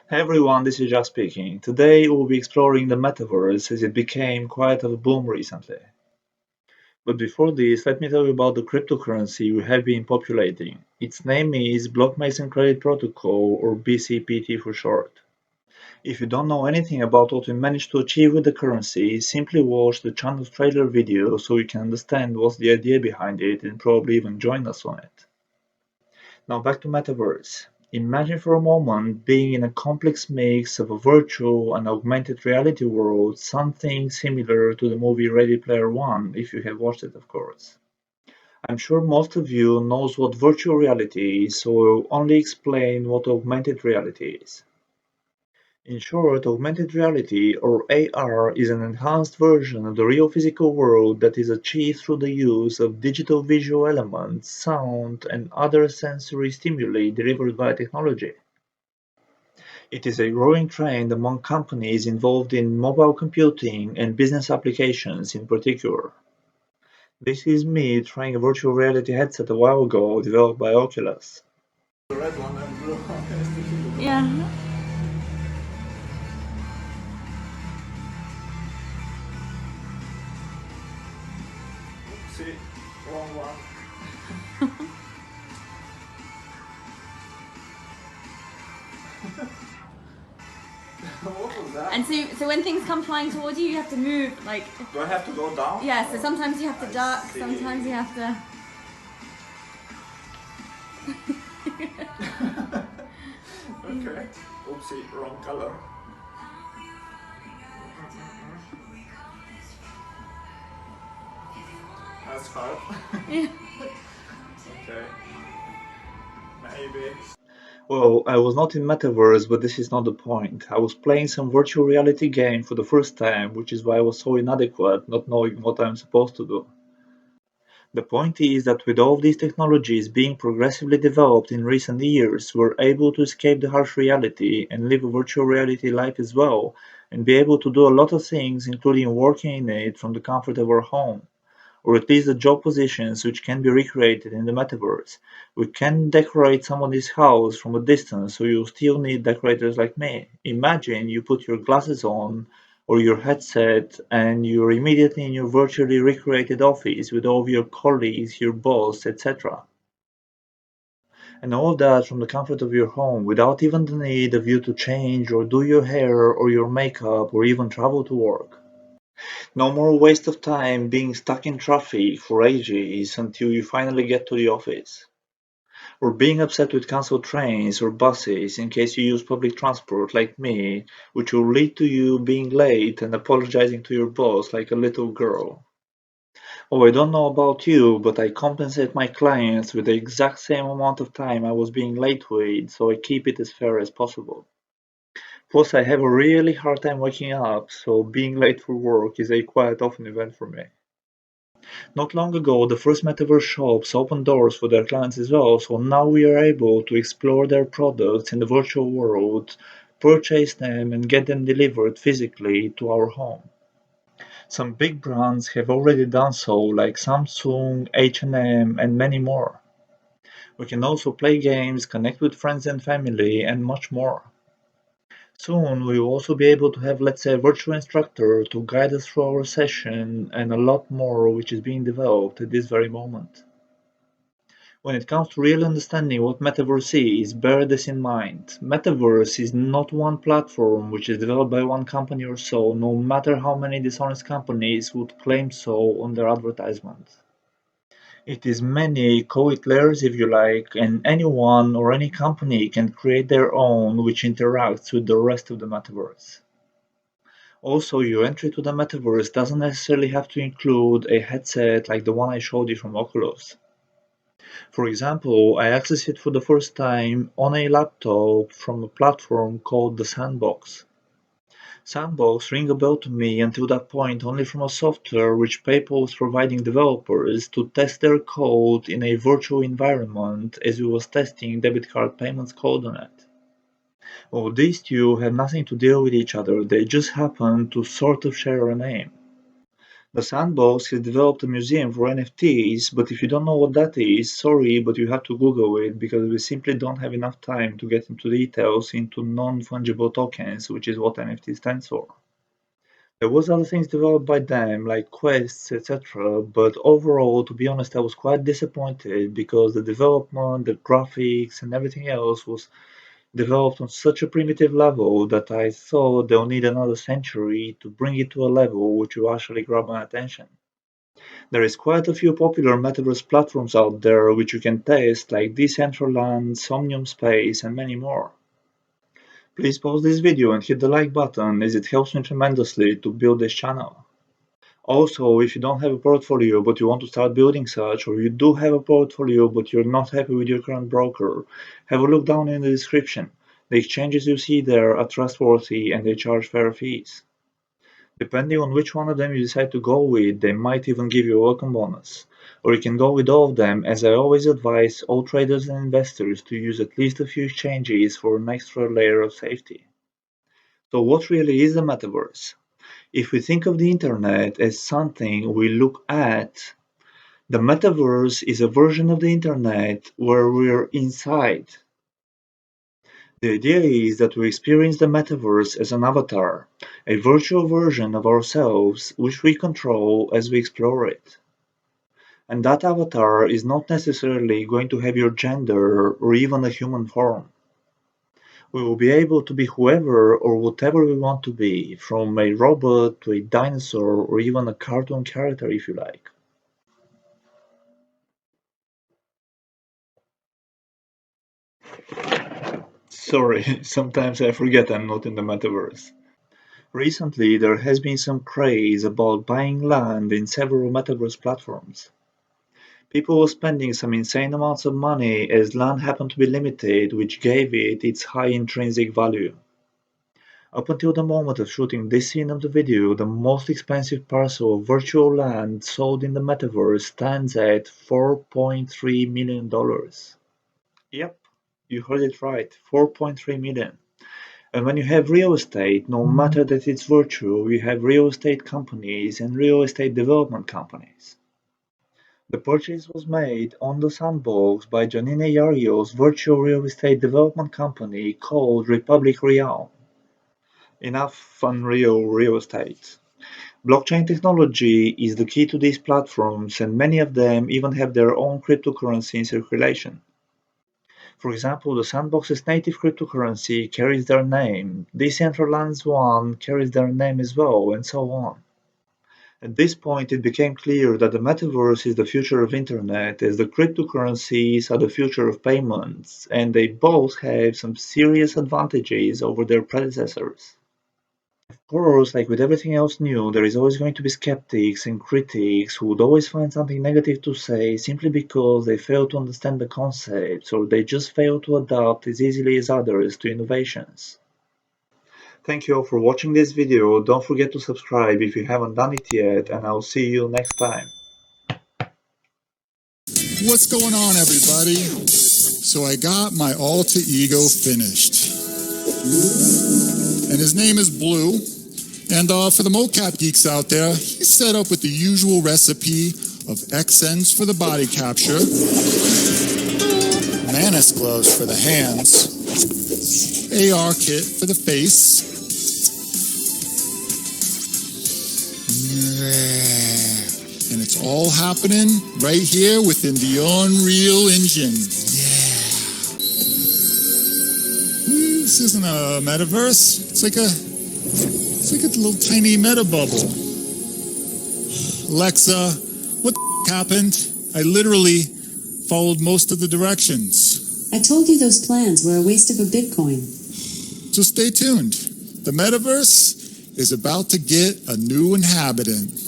Hey everyone, this is Jack speaking. Today we'll be exploring the metaverse as it became quite a boom recently. But before this, let me tell you about the cryptocurrency we have been populating. Its name is Block Mason Credit Protocol, or BCPT for short. If you don't know anything about what we managed to achieve with the currency, simply watch the channel's trailer video so you can understand what's the idea behind it and probably even join us on it. Now back to Metaverse. Imagine for a moment being in a complex mix of a virtual and augmented reality world, something similar to the movie Ready Player One, if you have watched it, of course. I'm sure most of you knows what virtual reality is, so I'll only explain what augmented reality is. In short, augmented reality, or AR, is an enhanced version of the real physical world that is achieved through the use of digital visual elements, sound, and other sensory stimuli delivered by technology. It is a growing trend among companies involved in mobile computing and business applications in particular. This is me trying a virtual reality headset a while ago developed by Oculus. The red one and blue one. Yeah. See, wrong one. What was that? And so when things come flying towards you, you have to move. Like, Do I have to go down? yeah. So sometimes you have to duck. see. Sometimes you have to. Okay. Oopsie, wrong color. That's hard. Yeah. Okay. Maybe. Well, I was not in Metaverse, but this is not the point. I was playing some virtual reality game for the first time, which is why I was so inadequate, not knowing what I'm supposed to do. The point is that with all these technologies being progressively developed in recent years, we're able to escape the harsh reality and live a virtual reality life as well, and be able to do a lot of things, including working in it from the comfort of our home, or at least the job positions which can be recreated in the metaverse. We can decorate somebody's house from a distance, so you still need decorators like me. Imagine you put your glasses on or your headset and you're immediately in your virtually recreated office with all of your colleagues, your boss, etc. And all that from the comfort of your home without even the need of you to change or do your hair or your makeup or even travel to work. No more waste of time being stuck in traffic for ages until you finally get to the office. Or being upset with cancelled trains or buses in case you use public transport like me, which will lead to you being late and apologizing to your boss like a little girl. Oh, I don't know about you, but I compensate my clients with the exact same amount of time I was being late with, so I keep it as fair as possible. Plus, I have a really hard time waking up, so being late for work is a quite often event for me. Not long ago, the first Metaverse shops opened doors for their clients as well, so now we are able to explore their products in the virtual world, purchase them, and get them delivered physically to our home. Some big brands have already done so, like Samsung, H&M, and many more. We can also play games, connect with friends and family, and much more. Soon we will also be able to have, let's say, a virtual instructor to guide us through our session and a lot more which is being developed at this very moment. When it comes to really understanding what Metaverse is, bear this in mind. Metaverse is not one platform which is developed by one company or so, no matter how many dishonest companies would claim so on their advertisements. It is many, call it layers if you like, and anyone or any company can create their own which interacts with the rest of the metaverse. Also, your entry to the metaverse doesn't necessarily have to include a headset like the one I showed you from Oculus. For example, I accessed it for the first time on a laptop from a platform called the Sandbox. Sandbox rang a bell to me until that point only from a software which PayPal was providing developers to test their code in a virtual environment as we was testing debit card payments code on it. Well, these two have nothing to deal with each other, they just happen to sort of share a name. The Sandbox has developed a museum for NFTs, but if you don't know what that is, sorry, but you have to Google it because we simply don't have enough time to get into details into non-fungible tokens, which is what NFT stands for. There was other things developed by them, like quests, etc., but overall, to be honest, I was quite disappointed because the development, the graphics, and everything else was developed on such a primitive level that I thought they'll need another century to bring it to a level which will actually grab my attention. There is quite a few popular Metaverse platforms out there which you can test, like Decentraland, Somnium Space, and many more. Please pause this video and hit the like button as it helps me tremendously to build this channel. Also, if you don't have a portfolio but you want to start building such, or you do have a portfolio but you're not happy with your current broker, have a look down in the description. The exchanges you see there are trustworthy and they charge fair fees. Depending on which one of them you decide to go with, they might even give you a welcome bonus. Or you can go with all of them, as I always advise all traders and investors to use at least a few exchanges for an extra layer of safety. So what really is the metaverse? If we think of the internet as something we look at, the metaverse is a version of the internet where we're inside. The idea is that we experience the metaverse as an avatar, a virtual version of ourselves which we control as we explore it. And that avatar is not necessarily going to have your gender or even a human form. We will be able to be whoever or whatever we want to be, from a robot to a dinosaur or even a cartoon character if you like. Sorry, sometimes I forget I'm not in the metaverse. Recently, there has been some craze about buying land in several metaverse platforms. People were spending some insane amounts of money as land happened to be limited, which gave it its high intrinsic value. Up until the moment of shooting this scene of the video, the most expensive parcel of virtual land sold in the metaverse stands at $4.3 million. Yep, you heard it right, 4.3 million. And when you have real estate, no matter that it's virtual, you have real estate companies and real estate development companies. The purchase was made on the Sandbox by Janine Yario's virtual real estate development company called Republic Real. Enough unreal real estate. Blockchain technology is the key to these platforms, and many of them even have their own cryptocurrency in circulation. For example, the Sandbox's native cryptocurrency carries their name, Decentraland's one carries their name as well, and so on. At this point, it became clear that the metaverse is the future of internet, as the cryptocurrencies are the future of payments, and they both have some serious advantages over their predecessors. Of course, like with everything else new, there is always going to be skeptics and critics who would always find something negative to say simply because they fail to understand the concepts or they just fail to adapt as easily as others to innovations. Thank you all for watching this video. Don't forget to subscribe if you haven't done it yet, and I'll see you next time. What's going on, everybody? So I got my alter ego finished. And his name is Blue. And for the mocap geeks out there, he's set up with the usual recipe of XNs for the body capture, Manus gloves for the hands, AR kit for the face, and it's all happening right here within the Unreal Engine. This isn't a metaverse. It's like a little tiny meta bubble. Alexa, what the happened? I literally followed most of the directions. I told you those plans were a waste of a Bitcoin. So stay tuned. The metaverse is about to get a new inhabitant.